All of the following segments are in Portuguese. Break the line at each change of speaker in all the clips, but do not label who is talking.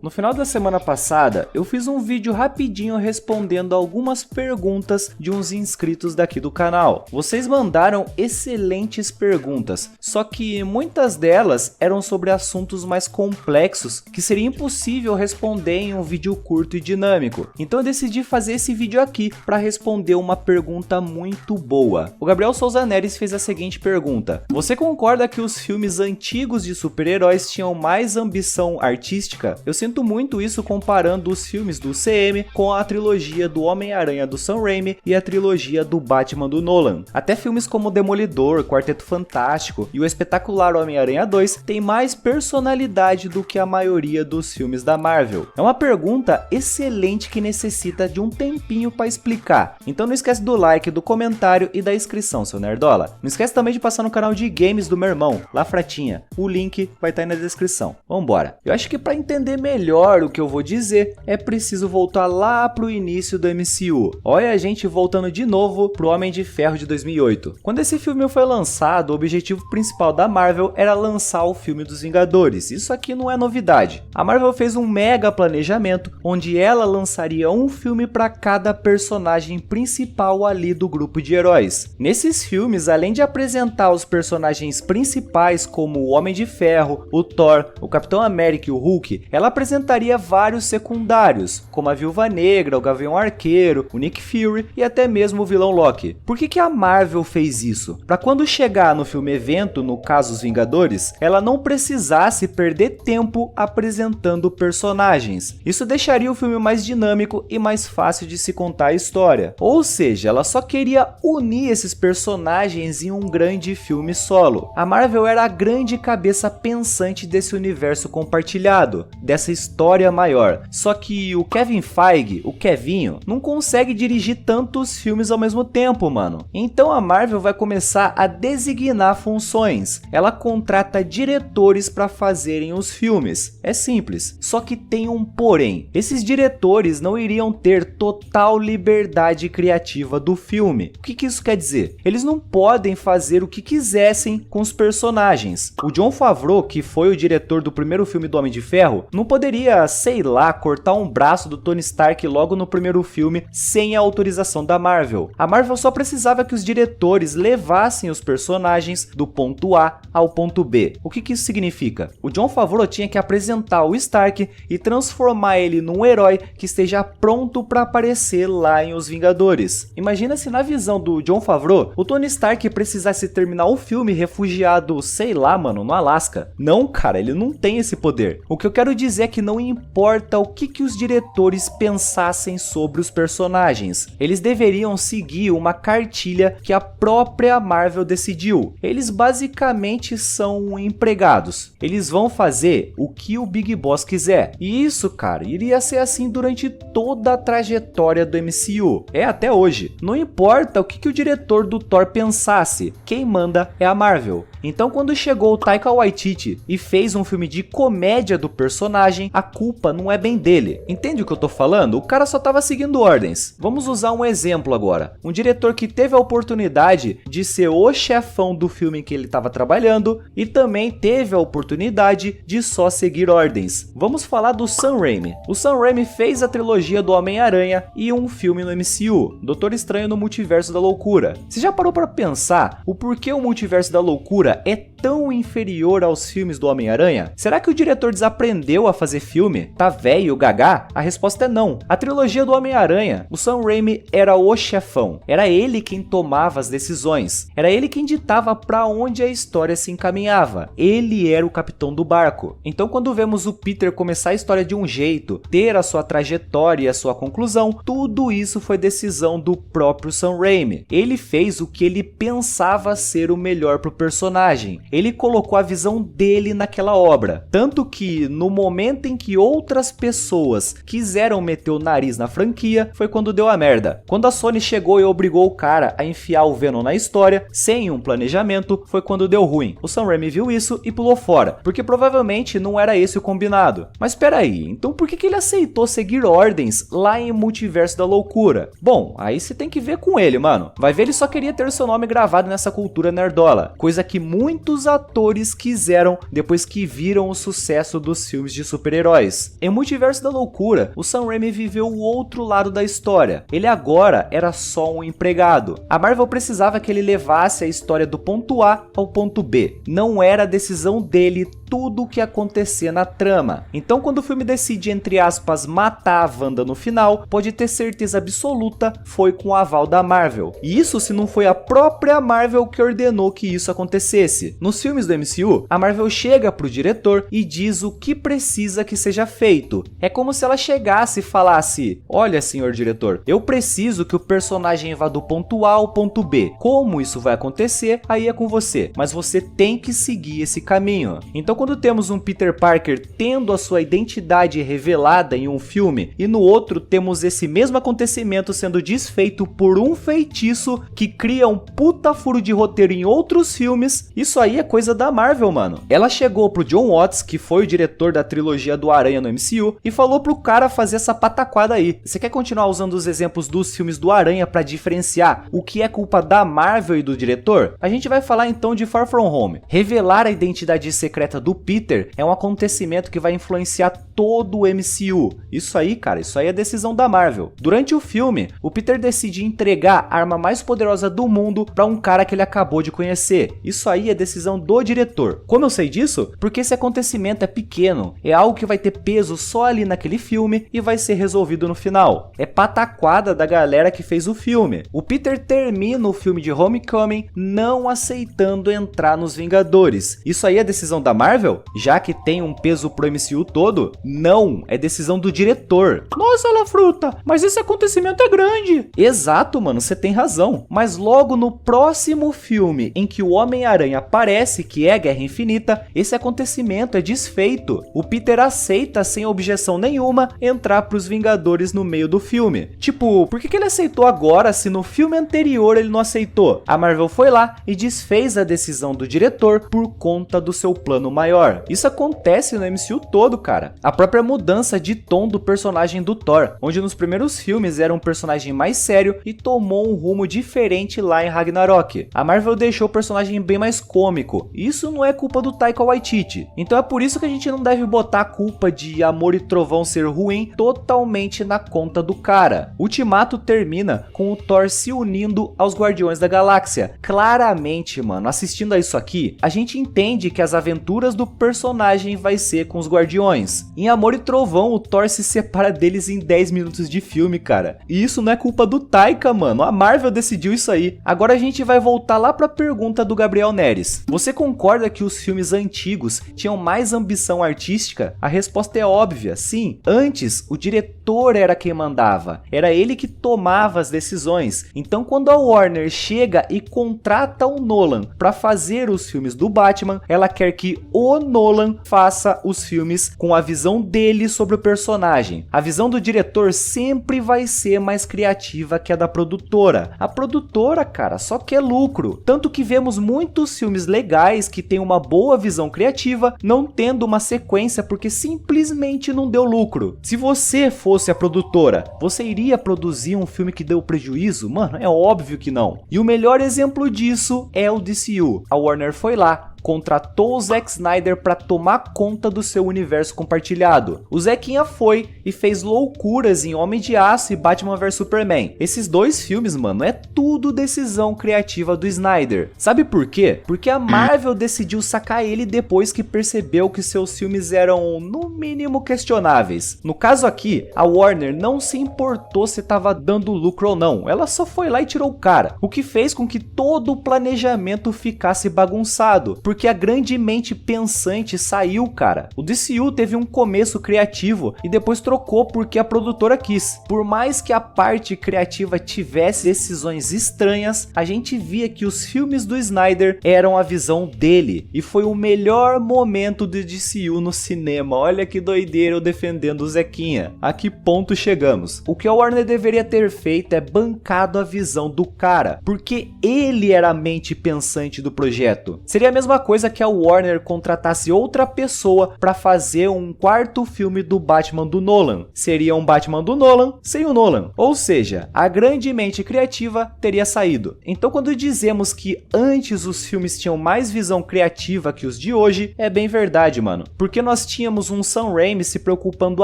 No final da semana passada, eu fiz um vídeo rapidinho respondendo algumas perguntas de uns inscritos daqui do canal. Vocês mandaram excelentes perguntas, só que muitas delas eram sobre assuntos mais complexos que seria impossível responder em um vídeo curto e dinâmico. Então eu decidi fazer esse vídeo aqui para responder uma pergunta muito boa. O Gabriel Souza Neres fez a seguinte pergunta: você concorda que os filmes antigos de super-heróis tinham mais ambição artística? Eu sinto muito isso comparando os filmes do CM com a trilogia do Homem-Aranha do Sam Raimi e a trilogia do Batman do Nolan. Até filmes como Demolidor, Quarteto Fantástico e o espetacular Homem-Aranha 2 têm mais personalidade do que a maioria dos filmes da Marvel. É uma pergunta excelente que necessita de um tempinho para explicar. Então não esquece do like, do comentário e da inscrição, seu nerdola. Não esquece também de passar no canal de games do meu irmão, Lafratinha. O link vai estar aí na descrição. Vambora. Eu acho que para entender melhor o que eu vou dizer, é preciso voltar lá pro início do MCU. Olha a gente voltando de novo pro Homem de Ferro de 2008. Quando esse filme foi lançado, o objetivo principal da Marvel era lançar o filme dos Vingadores. Isso aqui não é novidade. A Marvel fez um mega planejamento, onde ela lançaria um filme para cada personagem principal ali do grupo de heróis. Nesses filmes, além de apresentar os personagens principais como o Homem de Ferro, o Thor, o Capitão América e o Hulk, ela apresentaria vários secundários, como a Viúva Negra, o Gavião Arqueiro, o Nick Fury e até mesmo o vilão Loki. Por que a Marvel fez isso? Para quando chegar no filme evento, no caso os Vingadores, ela não precisasse perder tempo apresentando personagens. Isso deixaria o filme mais dinâmico e mais fácil de se contar a história. Ou seja, ela só queria unir esses personagens em um grande filme solo. A Marvel era a grande cabeça pensante desse universo compartilhado, dessa história maior. Só que o Kevin Feige, o Kevinho, não consegue dirigir tantos filmes ao mesmo tempo, mano. Então a Marvel vai começar a designar funções. Ela contrata diretores para fazerem os filmes. É simples, só que tem um porém. Esses diretores não iriam ter total liberdade criativa do filme. O que isso quer dizer? Eles não podem fazer o que quisessem com os personagens. O Jon Favreau, que foi o diretor do primeiro filme do Homem de Ferro, não poderia, sei lá, cortar um braço do Tony Stark logo no primeiro filme sem a autorização da Marvel. A Marvel só precisava que os diretores levassem os personagens do ponto A ao ponto B. O que isso significa? O Jon Favreau tinha que apresentar o Stark e transformar ele num herói que esteja pronto para aparecer lá em Os Vingadores. Imagina se na visão do Jon Favreau, o Tony Stark precisasse terminar o filme refugiado, sei lá, mano, no Alasca. Não, cara, ele não tem esse poder. O que eu quero dizer é que não importa o que os diretores pensassem sobre os personagens. Eles deveriam seguir uma cartilha que a própria Marvel decidiu. Eles basicamente são empregados. Eles vão fazer o que o Big Boss quiser. E isso, cara, iria ser assim durante toda a trajetória do MCU. É até hoje. Não importa o que o diretor do Thor pensasse. Quem manda é a Marvel. Então quando chegou o Taika Waititi e fez um filme de comédia do personagem, a culpa não é bem dele. Entende o que eu tô falando? O cara só tava seguindo ordens. Vamos usar um exemplo agora. Um diretor que teve a oportunidade de ser o chefão do filme em que ele estava trabalhando e também teve a oportunidade de só seguir ordens. Vamos falar do Sam Raimi. O Sam Raimi fez a trilogia do Homem-Aranha e um filme no MCU, Doutor Estranho no Multiverso da Loucura. Você já parou para pensar o porquê o Multiverso da Loucura é tão inferior aos filmes do Homem-Aranha? Será que o diretor desaprendeu a fazer filme? Tá velho, gaga? A resposta é não. A trilogia do Homem-Aranha, o Sam Raimi era o chefão. Era ele quem tomava as decisões. Era ele quem ditava para onde a história se encaminhava. Ele era o capitão do barco. Então quando vemos o Peter começar a história de um jeito, ter a sua trajetória e a sua conclusão, tudo isso foi decisão do próprio Sam Raimi. Ele fez o que ele pensava ser o melhor pro personagem. Ele colocou a visão dele naquela obra. Tanto que no momento em que outras pessoas quiseram meter o nariz na franquia, foi quando deu a merda. Quando a Sony chegou e obrigou o cara a enfiar o Venom na história, sem um planejamento, foi quando deu ruim. O Sam Raimi viu isso e pulou fora, porque provavelmente não era esse o combinado. Mas espera aí, então por que ele aceitou seguir ordens lá em Multiverso da Loucura? Bom, aí você tem que ver com ele, mano. Vai ver, ele só queria ter seu nome gravado nessa cultura nerdola, coisa que muitos atores quiseram depois que viram o sucesso dos filmes de super-heróis. super-heróis. Em Multiverso da Loucura, o Sam Raimi viveu o outro lado da história. Ele agora era só um empregado. A Marvel precisava que ele levasse a história do ponto A ao ponto B. Não era a decisão dele tudo o que acontecia na trama. Então, quando o filme decide, entre aspas, matar a Wanda no final, pode ter certeza absoluta, foi com o aval da Marvel. E isso se não foi a própria Marvel que ordenou que isso acontecesse. Nos filmes do MCU, a Marvel chega pro diretor e diz o que precisa que seja feito. É como se ela chegasse e falasse: olha, senhor diretor, eu preciso que o personagem vá do ponto A ao ponto B. Como isso vai acontecer, aí é com você, mas você tem que seguir esse caminho. Então, quando temos um Peter Parker tendo a sua identidade revelada em um filme e no outro temos esse mesmo acontecimento sendo desfeito por um feitiço que cria um puta furo de roteiro em outros filmes, isso aí é coisa da Marvel, mano. Ela chegou pro John Watts, que foi o diretor da trilogia do Aranha no MCU, e falou pro cara fazer essa pataquada aí. Você quer continuar usando os exemplos dos filmes do Aranha pra diferenciar o que é culpa da Marvel e do diretor? A gente vai falar então de Far From Home. Revelar a identidade secreta do Peter é um acontecimento que vai influenciar todo o MCU. Isso aí, cara, isso aí é decisão da Marvel. Durante o filme, o Peter decide entregar a arma mais poderosa do mundo pra um cara que ele acabou de conhecer. Isso aí é decisão do diretor. Como eu sei disso? Porque esse acontecimento é pequeno, é algo que vai ter peso só ali naquele filme e vai ser resolvido no final. É pataquada da galera que fez o filme. O Peter termina o filme de Homecoming não aceitando entrar nos Vingadores. Isso aí é decisão da Marvel? Já que tem um peso pro MCU todo? Não, é decisão do diretor. Nossa, La Fruta, mas esse acontecimento é grande. Exato, mano, você tem razão. Mas logo no próximo filme em que o Homem-Aranha aparece, que é Guerra Infinita, esse acontecimento é desfeito. O Peter aceita sem objeção nenhuma entrar pros Vingadores no meio do filme. Tipo, por que ele aceitou agora se no filme anterior ele não aceitou? A Marvel foi lá e desfez a decisão do diretor por conta do seu plano maior. Isso acontece no MCU todo, cara. A própria mudança de tom do personagem do Thor, onde nos primeiros filmes era um personagem mais sério e tomou um rumo diferente lá em Ragnarok. A Marvel deixou o personagem bem mais cômico. Isso não é culpa do Taika Waititi. Então é por isso que a gente não deve botar a culpa de Amor e Trovão ser ruim totalmente na conta do cara. Ultimato termina com o Thor se unindo aos Guardiões da Galáxia. Claramente, mano, assistindo a isso aqui, a gente entende que as aventuras do personagem vai ser com os Guardiões. Em Amor e Trovão, o Thor se separa deles em 10 minutos de filme, cara. E isso não é culpa do Taika, mano. A Marvel decidiu isso aí. Agora a gente vai voltar lá pra pergunta do Gabriel Neres. Você concorda que os filmes antigos tinham mais ambição artística? A resposta é óbvia, sim. Antes, o diretor era quem mandava. Era ele que tomava as decisões. Então, quando a Warner chega e contrata o Nolan pra fazer os filmes do Batman, ela quer que o Nolan faça os filmes com a visão dele sobre o personagem. A visão do diretor sempre vai ser mais criativa que a da produtora. A produtora, cara, só quer lucro. Tanto que vemos muitos filmes legais que têm uma boa visão criativa não tendo uma sequência porque simplesmente não deu lucro. Se você fosse a produtora, você iria produzir um filme que deu prejuízo? Mano, é óbvio que não. E o melhor exemplo disso é o DCU. A Warner foi lá, contratou o Zack Snyder para tomar conta do seu universo compartilhado. O Zequinha foi e fez loucuras em Homem de Aço e Batman vs Superman. Esses dois filmes, mano, é tudo decisão criativa do Snyder. Sabe por quê? Porque a Marvel decidiu sacar ele depois que percebeu que seus filmes eram, no mínimo, questionáveis. No caso aqui, a Warner não se importou se tava dando lucro ou não. Ela só foi lá e tirou o cara. O que fez com que todo o planejamento ficasse bagunçado. Porque a grande mente pensante saiu, cara. O DCU teve um começo criativo e depois trocou porque a produtora quis. Por mais que a parte criativa tivesse decisões estranhas, a gente via que os filmes do Snyder eram a visão dele. E foi o melhor momento do DCU no cinema. Olha que doideira eu defendendo o Zequinha. A que ponto chegamos? O que a Warner deveria ter feito é bancado a visão do cara. Porque ele era a mente pensante do projeto. Seria a mesma coisa que a Warner contratasse outra pessoa para fazer um quarto filme do Batman do Nolan. Seria um Batman do Nolan sem o Nolan. Ou seja, a grande mente criativa teria saído. Então quando dizemos que antes os filmes tinham mais visão criativa que os de hoje, é bem verdade, mano. Porque nós tínhamos um Sam Raimi se preocupando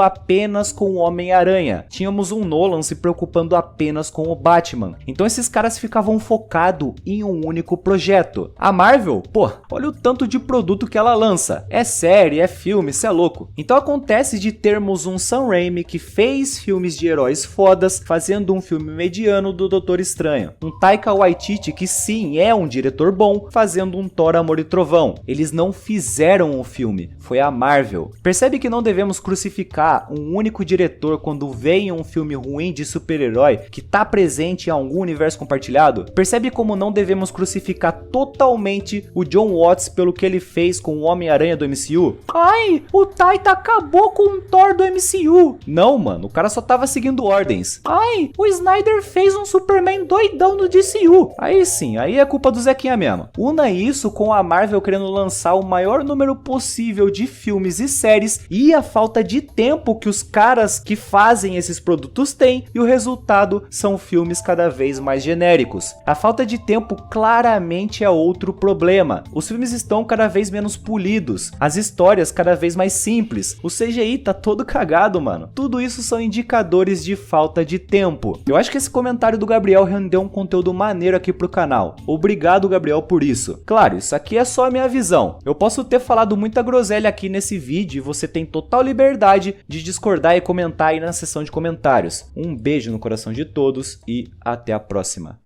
apenas com o Homem-Aranha. Tínhamos um Nolan se preocupando apenas com o Batman. Então esses caras ficavam focados em um único projeto. A Marvel, pô, olha o tanto de produto que ela lança. É série, é filme, cê é louco. Então acontece de termos um Sam Raimi que fez filmes de heróis fodas, fazendo um filme mediano do Doutor Estranho. Um Taika Waititi que sim, é um diretor bom, fazendo um Thor, Amor e Trovão. Eles não fizeram o filme, foi a Marvel. Percebe que não devemos crucificar um único diretor quando vem um filme ruim de super-herói que tá presente em algum universo compartilhado? Percebe como não devemos crucificar totalmente o Jon Watts pelo que ele fez com o Homem-Aranha do MCU? Ai, o Taika acabou com o Thor do MCU. Não, mano, o cara só tava seguindo ordens. Ai, o Snyder fez um Superman doidão no DCU. Aí sim, aí é culpa do Zequinha mesmo. Una isso com a Marvel querendo lançar o maior número possível de filmes e séries e a falta de tempo que os caras que fazem esses produtos têm, e o resultado são filmes cada vez mais genéricos. A falta de tempo claramente é outro problema. Os filmes estão cada vez menos polidos, as histórias cada vez mais simples, o CGI tá todo cagado, mano. Tudo isso são indicadores de falta de tempo. Eu acho que esse comentário do Gabriel rendeu um conteúdo maneiro aqui pro canal. Obrigado, Gabriel, por isso. Claro, isso aqui é só a minha visão. Eu posso ter falado muita groselha aqui nesse vídeo e você tem total liberdade de discordar e comentar aí na seção de comentários. Um beijo no coração de todos e até a próxima.